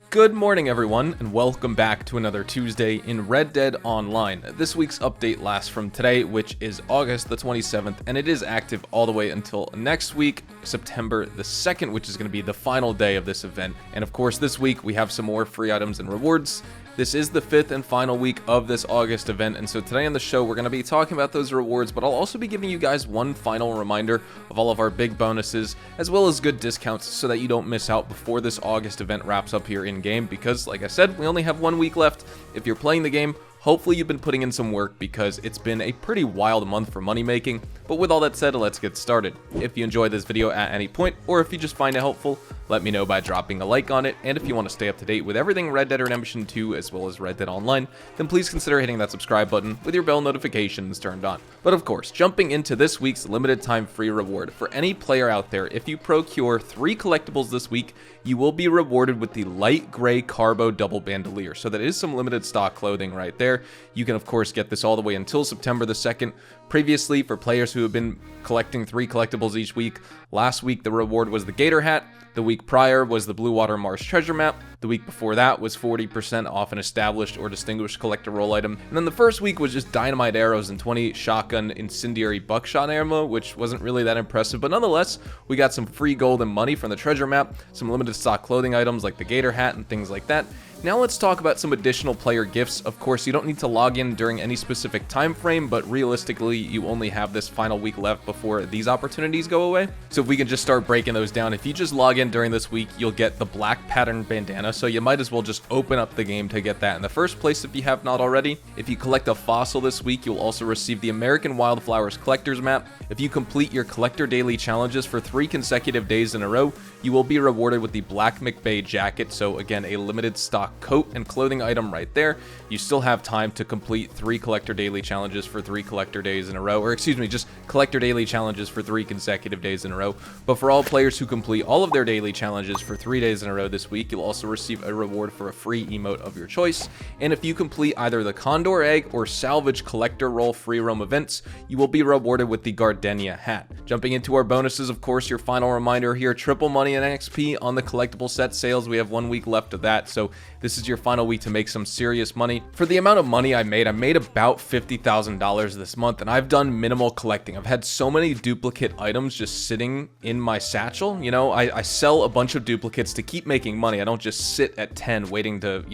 Good morning everyone, and welcome back to another Tuesday in Red Dead Online. This week's update lasts from today, which is August the 27th, and it is active all the way until next week, September the 2nd, which is going to be the final day of this event. And of course, this week we have some more free items and rewards. This is the 5th and final week of this August event, and so today on the show we're going to be talking about those rewards, but I'll also be giving you guys one final reminder of all of our big bonuses, as well as good discounts so that you don't miss out before this August event wraps up here in-game, because like I said, we only have 1 week left. If you're playing the game, hopefully you've been putting in some work because it's been a pretty wild month for money making. But with all that said, let's get started. If you enjoyed this video at any point, or if you just find it helpful, let me know by dropping a like on it. And if you want to stay up to date with everything Red Dead Redemption 2 as well as Red Dead Online, then please consider hitting that subscribe button with your bell notifications turned on. But of course, jumping into this week's limited time free reward. For any player out there, if you procure 3 collectibles this week, you will be rewarded with the light gray Carbo double bandolier. So that is some limited stock clothing right there. You can of course get this all the way until September the 2nd. Previously, for players who have been collecting 3 collectibles each week, last week the reward was the Gator Hat, the week prior was the Blue Water Marsh treasure map, the week before that was 40% off an established or distinguished collector role item, and then the first week was just dynamite arrows and 20 shotgun incendiary buckshot ammo, which wasn't really that impressive, but nonetheless, we got some free gold and money from the treasure map, some limited stock clothing items like the Gator Hat and things like that. Now let's talk about some additional player gifts. Of course, you don't need to log in during any specific time frame, but realistically, you only have this final week left before these opportunities go away. So if we can just start breaking those down, if you just log in during this week, you'll get the black pattern bandana, so you might as well just open up the game to get that in the first place if you have not already. If you collect a fossil this week, you'll also receive the American Wildflowers Collector's Map. If you complete your Collector Daily Challenges for 3 consecutive days in a row, you will be rewarded with the Black McBay Jacket, so again, a limited stock coat and clothing item right there. You still have time to complete 3 Collector Daily Challenges for 3 Collector Days in a row, or excuse me, just Collector Daily Challenges for 3 consecutive days in a row. But for all players who complete all of their daily challenges for 3 days in a row this week, you'll also receive a reward for a free emote of your choice. And if you complete either the Condor Egg or Salvage Collector Roll free roam events, you will be rewarded with the Gardenia Hat. Jumping into our bonuses, of course, your final reminder here, triple money and XP on the collectible set sales. We have 1 week left of that, so this is your final week to make some serious money. For the amount of money I made about $50,000 this month, and I've done minimal collecting. I've had so many duplicate items just sitting in my satchel. You know, I sell a bunch of duplicates to keep making money. I don't just sit at 10 waiting to,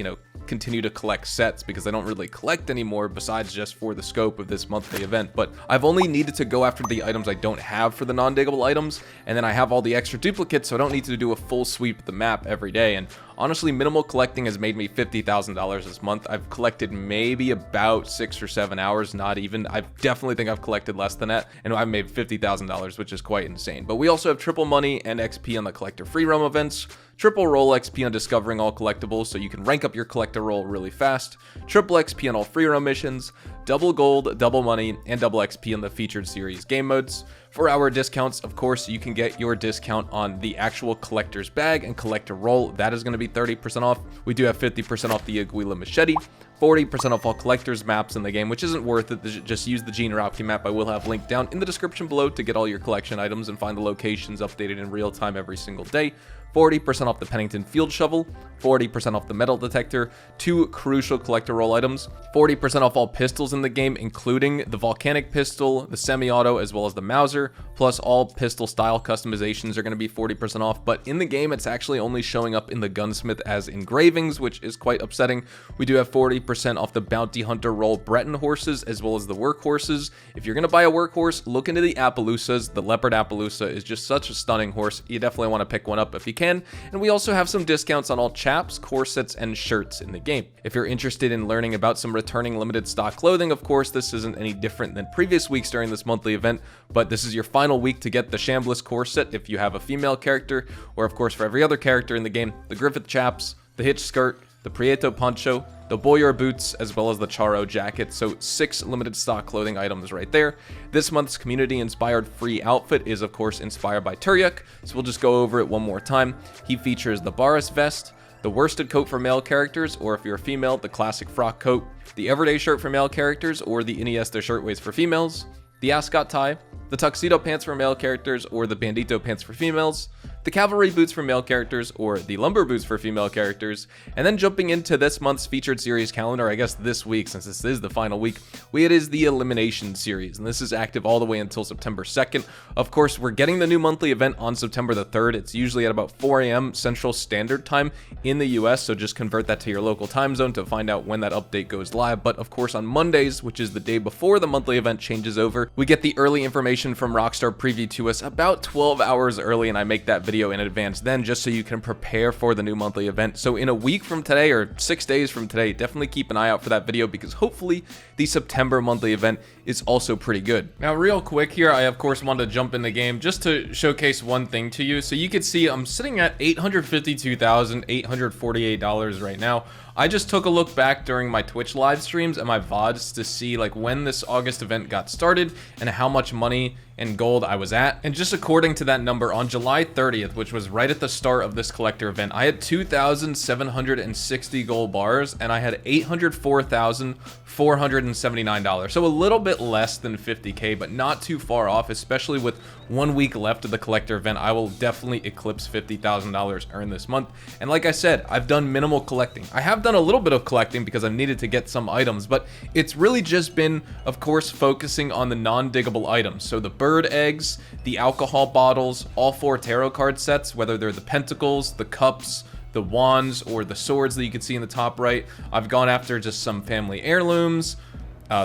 continue to collect sets, because I don't really collect anymore besides just for the scope of this monthly event. But I've only needed to go after the items I don't have for the non-diggable items, and then I have all the extra duplicates, so I don't need to do a full sweep of the map every day. And honestly, minimal collecting has made me $50,000 this month. I've collected maybe about 6 or 7 hours, not even. I definitely think I've collected less than that, and I've made $50,000, which is quite insane. But we also have triple money and XP on the collector free roam events, triple roll XP on discovering all collectibles, so you can rank up your collector roll really fast, triple XP on all free roam missions, double gold, double money, and double XP on the featured series game modes. For our discounts, of course, you can get your discount on the actual collector's bag and collector roll. That is going to be 30% off. We do have 50% off the Aguila Machete, 40% off all collector's maps in the game, which isn't worth it. Just use the Gene Rauke map I will have linked down in the description below to get all your collection items and find the locations updated in real time every single day. 40% off the Pennington Field Shovel, 40% off the Metal Detector, 2 crucial collector roll items, 40% off all pistols in the game, including the Volcanic Pistol, the Semi-Auto, as well as the Mauser, plus all pistol style customizations are going to be 40% off, but in the game it's actually only showing up in the Gunsmith as engravings, which is quite upsetting. We do have 40% off the Bounty Hunter Roll Breton horses, as well as the workhorses. If you're going to buy a workhorse, look into the Appaloosas. The Leopard Appaloosa is just such a stunning horse. You definitely want to pick one up if you can. And we also have some discounts on all chaps, corsets, and shirts in the game. If you're interested in learning about some returning limited stock clothing, of course, this isn't any different than previous weeks during this monthly event, but this is your final week to get the Shambliss corset if you have a female character, or of course for every other character in the game, the Griffith chaps, the Hitch skirt, the Prieto poncho, the Boyer boots, as well as the Charo jacket. So 6 limited stock clothing items right there. This month's community inspired free outfit is of course inspired by Turyuk, so we'll just go over it one more time. He features the Baris vest, the worsted coat for male characters, or if you're a female, the classic frock coat, the everyday shirt for male characters, or the Iniesta shirtwaist for females, the ascot tie, the tuxedo pants for male characters, or the bandito pants for females, the cavalry boots for male characters or the lumber boots for female characters. And then jumping into this month's featured series calendar, I guess this week, since this is the final week, it is the Elimination series, and this is active all the way until September 2nd. Of course, we're getting the new monthly event on September the 3rd. It's usually at about 4 a.m. Central Standard Time in the US, so just convert that to your local time zone to find out when that update goes live. But of course, on Mondays, which is the day before the monthly event changes over, we get the early information from Rockstar preview to us about 12 hours early, and I make that video in advance then just so you can prepare for the new monthly event. So in a week from today, or 6 days from today, definitely keep an eye out for that video, because hopefully the September monthly event is also pretty good. Now, real quick here, I of course wanted to jump in the game just to showcase one thing to you. So you can see I'm sitting at $852,848 right now. I just took a look back during my Twitch live streams and my VODs to see like when this August event got started and how much money and gold I was at. And just according to that number, on July 30th, which was right at the start of this collector event, I had 2,760 gold bars and I had $804,479. So a little bit less than 50K, but not too far off, especially with 1 week left of the collector event. I will definitely eclipse $50,000 earned this month. And like I said, I've done minimal collecting. I have done a little bit of collecting because I've needed to get some items, but it's really just been, of course, focusing on the non-diggable items. So the bird eggs, the alcohol bottles, all 4 tarot card sets, whether they're the pentacles, the cups, the wands, or the swords that you can see in the top right. I've gone after just some family heirlooms,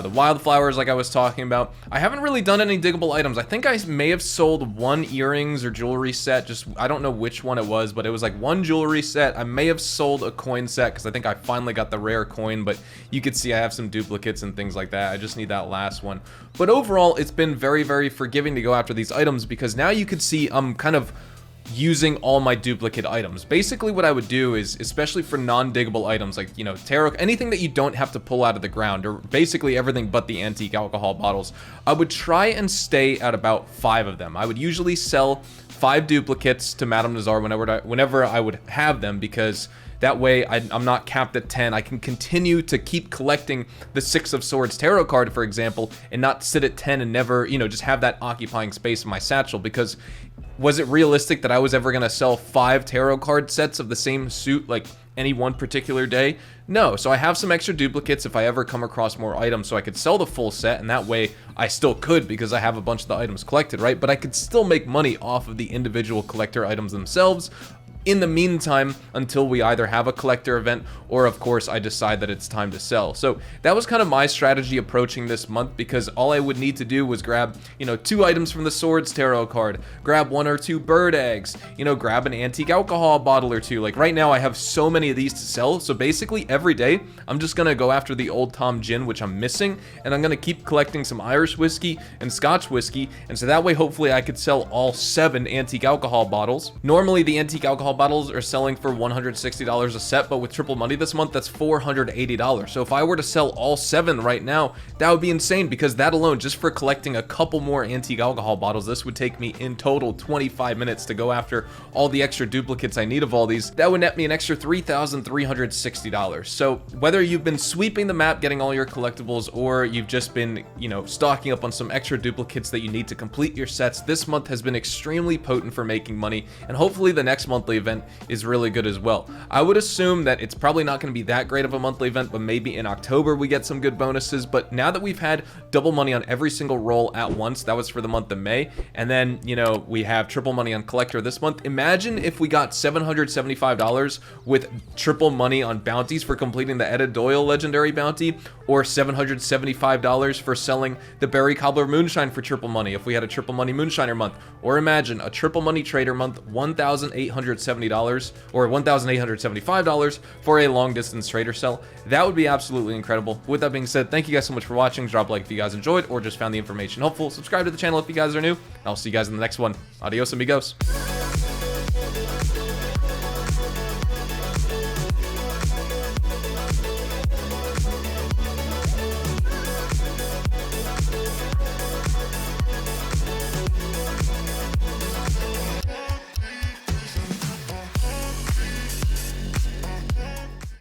the wildflowers like I was talking about. I haven't really done any diggable items. I think I may have sold 1 earrings or jewelry set, just I don't know which one it was, but it was like 1 jewelry set. I may have sold a coin set because I think I finally got the rare coin, but you could see I have some duplicates and things like that. I just need that last one. But overall, it's been very, very forgiving to go after these items, because now you could see I'm kind of using all my duplicate items. Basically what I would do is, especially for non-diggable items like, you know, tarot, anything that you don't have to pull out of the ground, or basically everything but the antique alcohol bottles, I would try and stay at about 5 of them. I would usually sell 5 duplicates to Madame Nazar whenever I would have them, because that way I'm not capped at 10. I can continue to keep collecting the 6 of Swords tarot card, for example, and not sit at 10 and never, you know, just have that occupying space in my satchel. Because was it realistic that I was ever going to sell 5 tarot card sets of the same suit like any one particular day? No. So I have some extra duplicates if I ever come across more items, so I could sell the full set, and that way I still could, because I have a bunch of the items collected, right? But I could still make money off of the individual collector items themselves in the meantime, until we either have a collector event or, of course, I decide that it's time to sell. So that was kind of my strategy approaching this month, because all I would need to do was grab, you know, 2 items from the Swords tarot card, grab 1 or 2 bird eggs, you know, grab an antique alcohol bottle or 2. Like right now I have so many of these to sell, so basically every day I'm just gonna go after the Old Tom Gin, which I'm missing, and I'm gonna keep collecting some Irish whiskey and Scotch whiskey, and so that way hopefully I could sell all 7 antique alcohol bottles. Normally the antique alcohol bottles are selling for $160 a set, but with triple money this month, that's $480. So if I were to sell all 7 right now, that would be insane, because that alone, just for collecting a couple more antique alcohol bottles, this would take me in total 25 minutes to go after all the extra duplicates I need of all these. That would net me an extra $3,360. So whether you've been sweeping the map getting all your collectibles, or you've just been, you know, stocking up on some extra duplicates that you need to complete your sets, this month has been extremely potent for making money, and hopefully the next monthly event is really good as well. I would assume that it's probably not going to be that great of a monthly event, but maybe in October we get some good bonuses. But now that we've had double money on every single roll at once, that was for the month of May, and then, you know, we have triple money on collector this month. Imagine if we got $775 with triple money on bounties for completing the Etta Doyle legendary bounty, or $775 for selling the Berry Cobbler Moonshine for triple money if we had a triple money Moonshiner month. Or imagine a triple money trader month, $1,870 or $1,875 for a long distance trader sell. That would be absolutely incredible. With that being said, thank you guys so much for watching. Drop a like if you guys enjoyed or just found the information helpful. Subscribe to the channel if you guys are new. I'll see you guys in the next one. Adios, amigos.